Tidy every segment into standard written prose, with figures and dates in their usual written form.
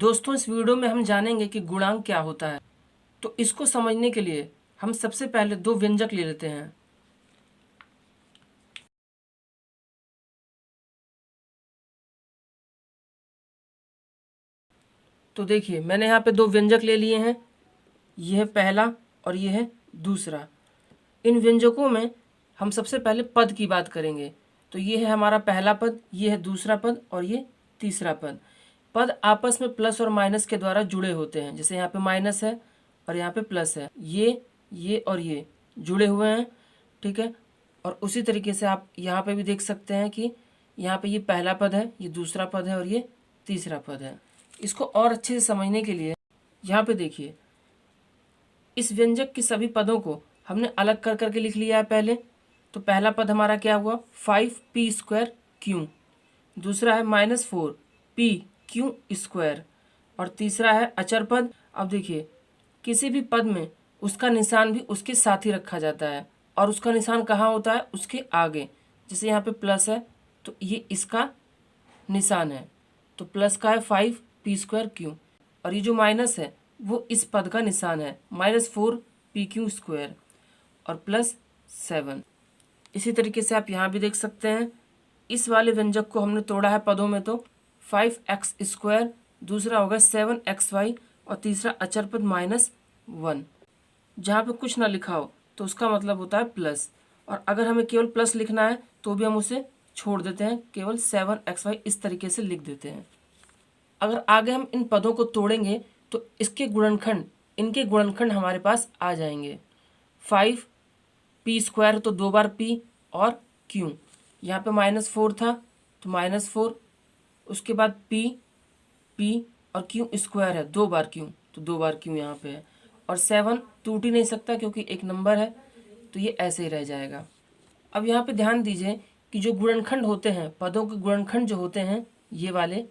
दोस्तों, इस वीडियो में हम जानेंगे कि गुणांक क्या होता है। तो इसको समझने के लिए हम सबसे पहले दो व्यंजक ले लेते हैं। तो देखिए, मैंने यहाँ पे दो व्यंजक ले लिए हैं। यह है पहला और यह है दूसरा। इन व्यंजकों में हम सबसे पहले पद की बात करेंगे। तो ये है हमारा पहला पद, ये है दूसरा पद और ये तीसरा पद। पद आपस में प्लस और माइनस के द्वारा जुड़े होते हैं। जैसे यहाँ पे माइनस है और यहाँ पे प्लस है, ये और ये जुड़े हुए हैं, ठीक है। और उसी तरीके से आप यहाँ पे भी देख सकते हैं कि यहाँ पे ये पहला पद है, ये दूसरा पद है और ये तीसरा पद है। इसको और अच्छे से समझने के लिए यहाँ पे देखिए, इस व्यंजक के सभी पदों को हमने अलग कर करके लिख लिया है पहले। तो पहला पद हमारा क्या हुआ, 5p²q। दूसरा है -4p/q²। और तीसरा है अचर पद। अब देखिए, किसी भी पद में उसका निशान भी उसके साथ ही रखा जाता है और उसका निशान कहाँ होता है, उसके आगे। जैसे यहाँ पे प्लस है तो ये इसका निशान है, तो प्लस का है 5p²q। और ये जो माइनस है वो इस पद का निशान है, -4p/q² और +7। इसी तरीके से आप यहाँ भी देख सकते हैं। इस वाले व्यंजक को हमने तोड़ा है पदों में, तो 5x², दूसरा होगा 7xy और तीसरा अचर पद -1। जहाँ पे कुछ ना लिखा हो तो उसका मतलब होता है प्लस। और अगर हमें केवल प्लस लिखना है तो भी हम उसे छोड़ देते हैं, केवल 7xy इस तरीके से लिख देते हैं। अगर आगे हम इन पदों को तोड़ेंगे तो इनके गुणनखंड हमारे पास आ जाएंगे। 5p² तो 2 बार p और q। यहाँ पे -4 था तो -4, उसके बाद p और q² है, 2 बार q तो 2 बार q यहाँ पे है। और 7 टूट ही नहीं सकता क्योंकि एक नंबर है, तो ये ऐसे ही रह जाएगा। अब यहाँ पे ध्यान दीजिए कि जो गुणनखंड होते हैं, पदों के गुणनखंड जो होते हैं ये वाले,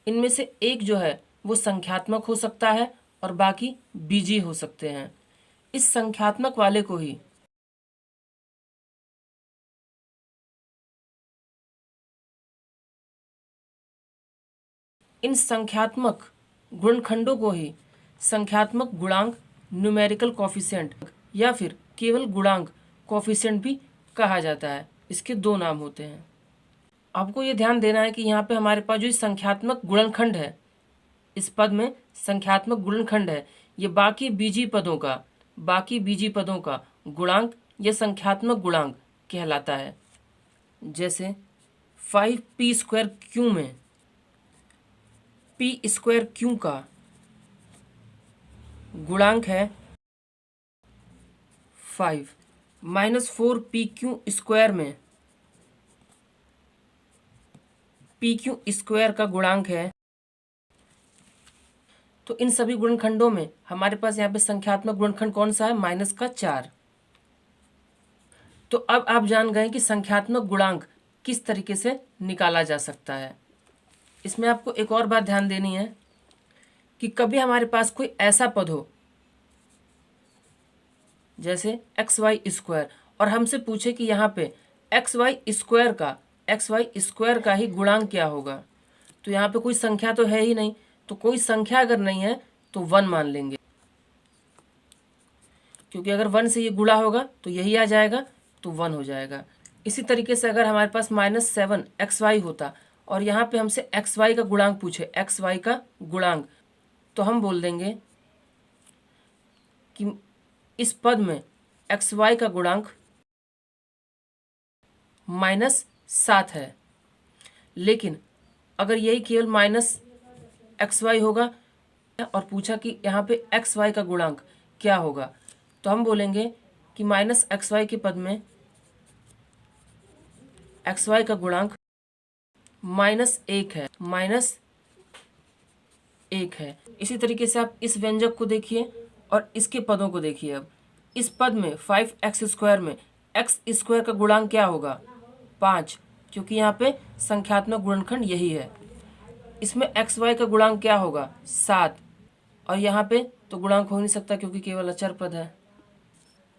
इनमें से एक जो है वो संख्यात्मक हो सकता है और बाकी बीजीय हो सकते हैं। इस संख्यात्मक वाले को ही इन संख्यात्मक गुणनखंडों को ही संख्यात्मक गुणांक, न्यूमेरिकल कॉफिशिएंट या फिर केवल गुणांक कॉफिशिएंट भी कहा जाता है। इसके दो नाम होते हैं। आपको ये ध्यान देना है कि यहाँ पे हमारे पास जो संख्यात्मक गुणनखंड है, इस पद में संख्यात्मक गुणनखंड है, ये बाकी बीजीय पदों का गुणांक या संख्यात्मक गुणांक कहलाता है। जैसे 5p²q में p²q का गुणांक है 5, -4p/q² में p/q² का गुणांक है। तो इन सभी गुणनखंडों में हमारे पास यहाँ पे संख्यात्मक गुणनखंड कौन सा है, -4। तो अब आप जान गए कि संख्यात्मक गुणांक किस तरीके से निकाला जा सकता है। इसमें आपको एक और बात ध्यान देनी है कि कभी हमारे पास कोई ऐसा पद हो जैसे xy² और हमसे पूछे कि यहाँ पे xy² का ही गुणांक क्या होगा। तो यहाँ पे कोई संख्या तो है ही नहीं, तो कोई संख्या अगर नहीं है तो 1 मान लेंगे, क्योंकि अगर 1 से ये गुणा होगा तो यही आ जाएगा, तो 1 हो जाएगा। इसी तरीके से अगर हमारे पास -7xy होता और यहाँ पे हमसे xy का गुणांक पूछे, xy का गुणांक, तो हम बोल देंगे कि इस पद में xy का गुणांक -7 है। लेकिन अगर यही केवल -xy होगा और पूछा कि यहाँ पे xy का गुणांक क्या होगा, तो हम बोलेंगे कि -xy के पद में xy का गुणांक -1 है, -1 है। इसी तरीके से आप इस व्यंजक को देखिए और इसके पदों को देखिए। अब इस पद में 5x² में x² का गुणांक क्या होगा, 5, क्योंकि यहाँ पे संख्यात्मक गुणनखंड यही है। इसमें xy का गुणांक क्या होगा, 7, और यहाँ पे तो गुणांक हो नहीं सकता क्योंकि केवल अचर पद है।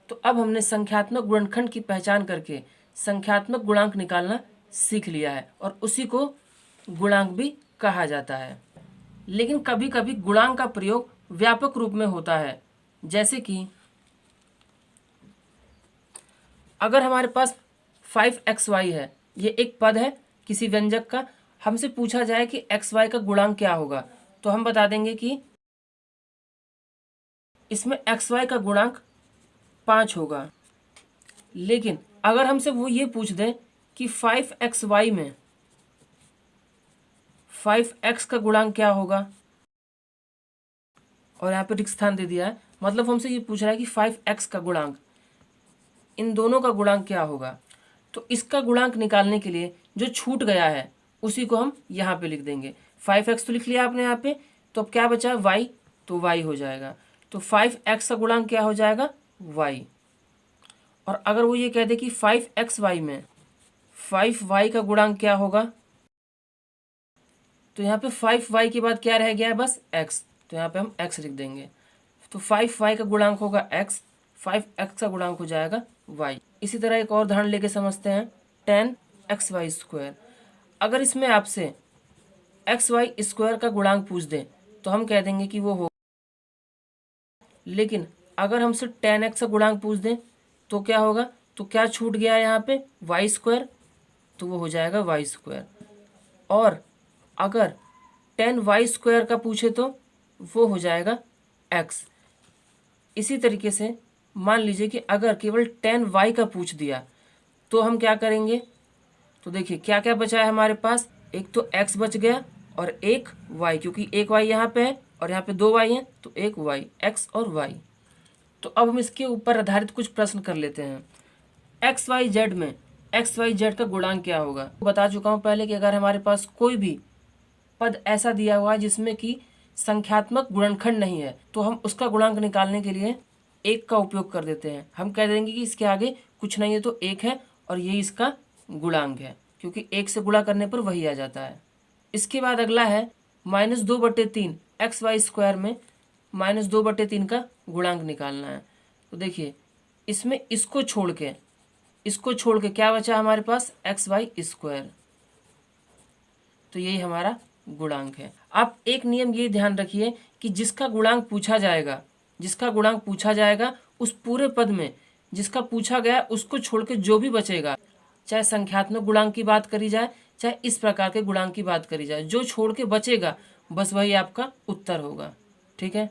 तो अब हमने संख्यात्मक गुणनखंड की पहचान करके संख्यात्मक गुणांक निकालना सीख लिया है और उसी को गुणांक भी कहा जाता है। लेकिन कभी कभी गुणांक का प्रयोग व्यापक रूप में होता है। जैसे कि अगर हमारे पास 5xy है, ये एक पद है किसी व्यंजक का, हमसे पूछा जाए कि xy का गुणांक क्या होगा, तो हम बता देंगे कि इसमें xy का गुणांक 5 होगा। लेकिन अगर हमसे वो ये पूछ दें कि 5xy में 5x का गुणांक क्या होगा, और यहाँ पे रिक्त स्थान दे दिया है, मतलब हमसे ये पूछ रहा है कि 5x का गुणांक, इन दोनों का गुणांक क्या होगा। तो इसका गुणांक निकालने के लिए जो छूट गया है उसी को हम यहाँ पे लिख देंगे। 5x तो लिख लिया आपने यहाँ पे, तो अब क्या बचा y, तो y हो जाएगा। तो 5x का गुणांक क्या हो जाएगा, y। और अगर वो ये कह दे कि 5xy में 5y का गुणांक क्या होगा, तो यहाँ पे 5y के बाद क्या रह गया है, बस x, तो यहाँ पे हम x लिख देंगे। तो 5y का गुणांक होगा x, 5x का गुणांक हो जाएगा y। इसी तरह एक और उदाहरण लेके समझते हैं, 10xy²। अगर इसमें आपसे xy² का गुणांक पूछ दें तो हम कह देंगे कि वो हो, लेकिन अगर हमसे 10x का गुणांक पूछ दें तो क्या होगा, तो क्या छूट गया यहाँ पे y², तो वो हो जाएगा y²। और अगर 10y² का पूछे तो वो हो जाएगा x। इसी तरीके से मान लीजिए कि अगर केवल 10y का पूछ दिया तो हम क्या करेंगे, तो देखिए क्या क्या बचा है हमारे पास, एक तो x बच गया और एक y, क्योंकि एक y यहाँ पे है और यहाँ पे 2 y हैं, तो एक y, x और y। तो अब हम इसके ऊपर आधारित कुछ प्रश्न कर लेते हैं। XYZ में XYZ का गुणांक क्या होगा, बता चुका हूँ पहले कि अगर हमारे पास कोई भी पद ऐसा दिया हुआ है जिसमें कि संख्यात्मक गुणनखंड नहीं है, तो हम उसका गुणांक निकालने के लिए एक का उपयोग कर देते हैं। हम कह देंगे कि इसके आगे कुछ नहीं है तो एक है और ये इसका गुणांक है, क्योंकि एक से गुणा करने पर वही आ जाता है। इसके बाद अगला है -2/3 XY² में -2/3 का गुणांक निकालना है। तो देखिए इसमें इसको छोड़ के क्या बचा हमारे पास, XY²। तो यही हमारा गुणांक है। आप एक नियम ये ध्यान रखिए कि जिसका गुणांक पूछा जाएगा उस पूरे पद में जिसका पूछा गया उसको छोड़ के जो भी बचेगा, चाहे संख्यात्मक गुणांक की बात करी जाए चाहे इस प्रकार के गुणांक की बात करी जाए, जो छोड़ के बचेगा बस वही आपका उत्तर होगा। ठीक है।